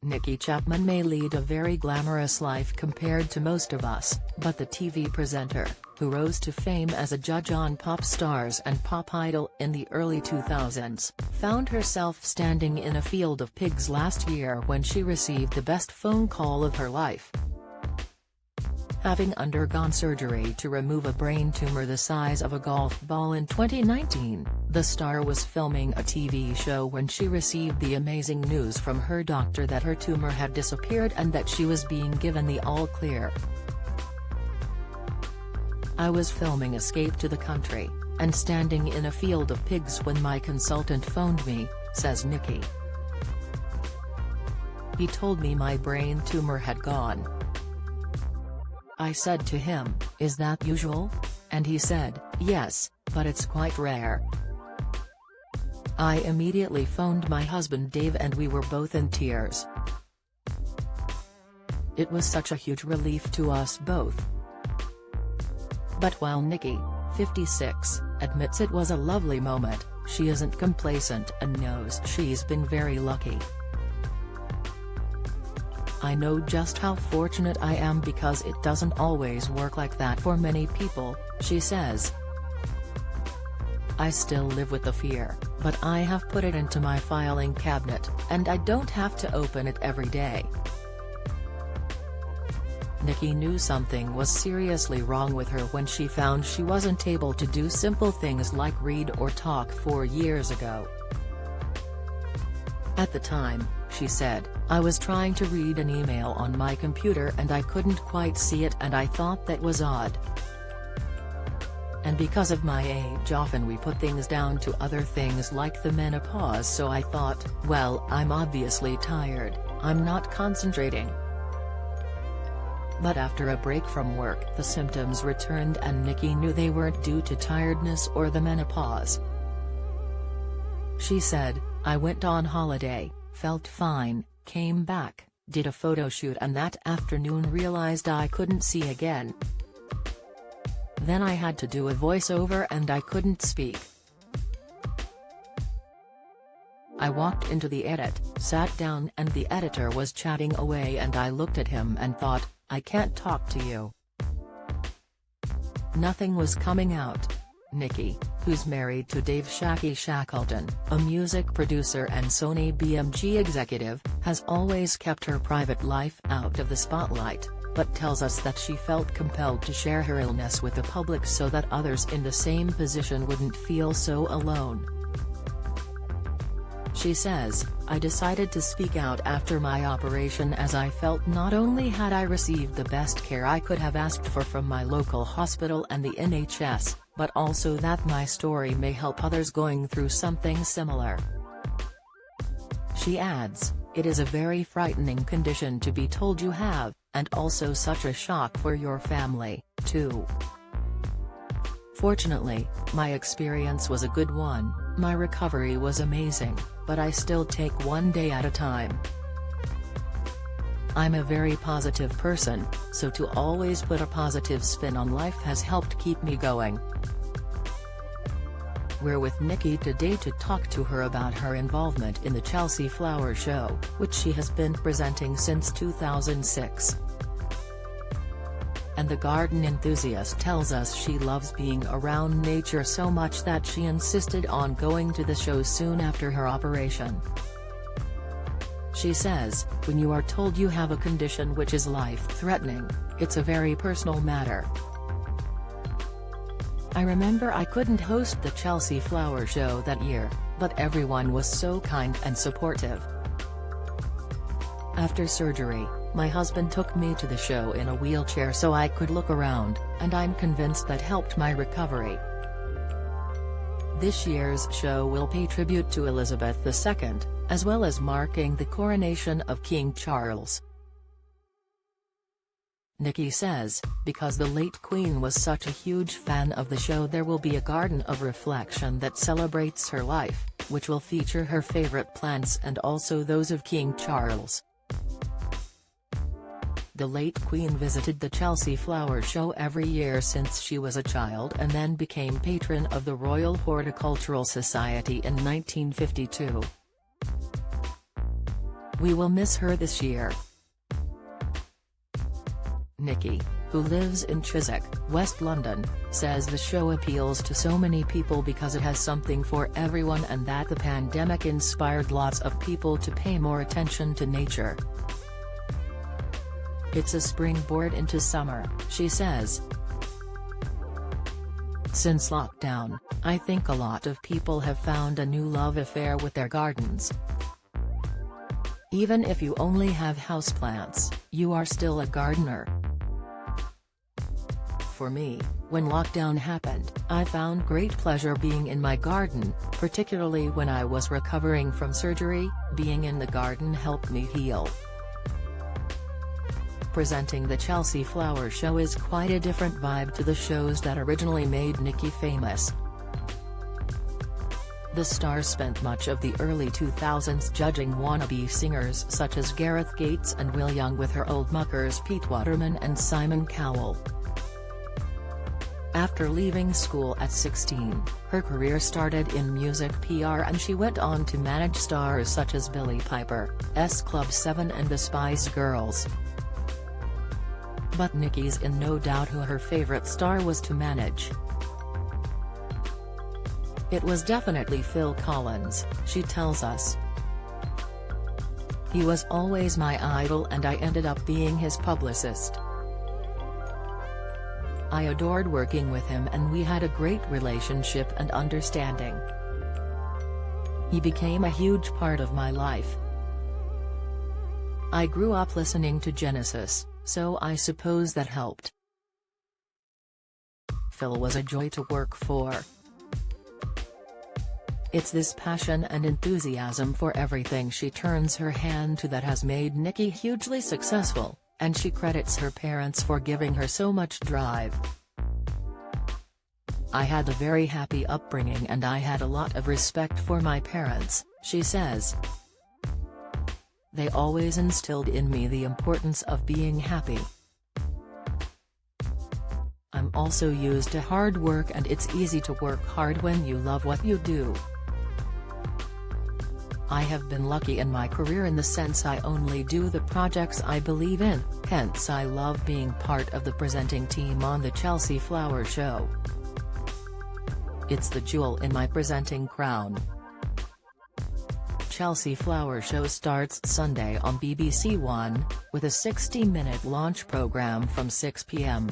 Nicki Chapman may lead a very glamorous life compared to most of us, but the TV presenter, who rose to fame as a judge on Pop Stars and Pop Idol in the early 2000s, found herself standing in a field of pigs last year when she received the best phone call of her life. Having undergone surgery to remove a brain tumor the size of a golf ball in 2019, the star was filming a TV show when she received the amazing news from her doctor that her tumor had disappeared and that she was being given the all-clear. "I was filming Escape to the Country, and standing in a field of pigs when my consultant phoned me," says Nicki. "He told me my brain tumor had gone. I said to him, 'Is that usual?' And he said, 'Yes, but it's quite rare.' I immediately phoned my husband Dave and we were both in tears. It was such a huge relief to us both." But while Nicki, 56, admits it was a lovely moment, she isn't complacent and knows she's been very lucky. "I know just how fortunate I am because it doesn't always work like that for many people," she says. "I still live with the fear, but I have put it into my filing cabinet, and I don't have to open it every day." Nicki knew something was seriously wrong with her when she found she wasn't able to do simple things like read or talk 4 years ago. "At the time," she said, "I was trying to read an email on my computer and I couldn't quite see it and I thought that was odd. And because of my age often we put things down to other things like the menopause, so I thought, well, I'm obviously tired, I'm not concentrating." But after a break from work the symptoms returned and Nicki knew they weren't due to tiredness or the menopause. She said, "I went on holiday, felt fine, came back, did a photo shoot and that afternoon realized I couldn't see again. Then I had to do a voiceover and I couldn't speak. I walked into the edit, sat down and the editor was chatting away and I looked at him and thought, I can't talk to you." Nothing was coming out. Nicki, who's married to Dave "Shacky" Shackleton, a music producer and Sony BMG executive, has always kept her private life out of the spotlight, but tells us that she felt compelled to share her illness with the public so that others in the same position wouldn't feel so alone. She says, "I decided to speak out after my operation as I felt not only had I received the best care I could have asked for from my local hospital and the NHS, but also that my story may help others going through something similar." She adds, "It is a very frightening condition to be told you have, and also such a shock for your family, too. Fortunately, my experience was a good one, my recovery was amazing, but I still take one day at a time. I'm a very positive person, so to always put a positive spin on life has helped keep me going." We're with Nicki today to talk to her about her involvement in the Chelsea Flower Show, which she has been presenting since 2006. And the garden enthusiast tells us she loves being around nature so much that she insisted on going to the show soon after her operation. She says, "When you are told you have a condition which is life-threatening, it's a very personal matter. I remember I couldn't host the Chelsea Flower Show that year, but everyone was so kind and supportive. After surgery, my husband took me to the show in a wheelchair so I could look around, and I'm convinced that helped my recovery. This year's show will pay tribute to Elizabeth II, as well as marking the coronation of King Charles." Nicki says, "Because the late Queen was such a huge fan of the show, there will be a garden of reflection that celebrates her life, which will feature her favorite plants and also those of King Charles. The late Queen visited the Chelsea Flower Show every year since she was a child and then became patron of the Royal Horticultural Society in 1952. We will miss her this year. Nicki, who lives in Chiswick, West London, says the show appeals to so many people because it has something for everyone and that the pandemic inspired lots of people to pay more attention to nature. It's a springboard into summer, she says. Since lockdown, I think a lot of people have found a new love affair with their gardens. Even if you only have houseplants, you are still a gardener. For me, when lockdown happened, I found great pleasure being in my garden, particularly when I was recovering from surgery. Being in the garden helped me heal. Presenting the Chelsea Flower Show is quite a different vibe to the shows that originally made Nicki famous. The star spent much of the early 2000s judging wannabe singers such as Gareth Gates and Will Young with her old muckers Pete Waterman and Simon Cowell. After leaving school at 16, her career started in music PR and she went on to manage stars such as Billie Piper, Club 7 and the Spice Girls. But Nicki's in no doubt who her favorite star was to manage. It was definitely Phil Collins, she tells us. He was always my idol and I ended up being his publicist. I adored working with him and we had a great relationship and understanding. He became a huge part of my life. I grew up listening to Genesis, so I suppose that helped. Phil was a joy to work for. It's this passion and enthusiasm for everything she turns her hand to that has made Nicki hugely successful, and she credits her parents for giving her so much drive. I had a very happy upbringing and I had a lot of respect for my parents, she says. They always instilled in me the importance of being happy. I'm also used to hard work and it's easy to work hard when you love what you do. I have been lucky in my career in the sense I only do the projects I believe in, hence I love being part of the presenting team on the Chelsea Flower Show. It's the jewel in my presenting crown. Chelsea Flower Show starts Sunday on BBC One, with a 60-minute launch programme from 6 p.m.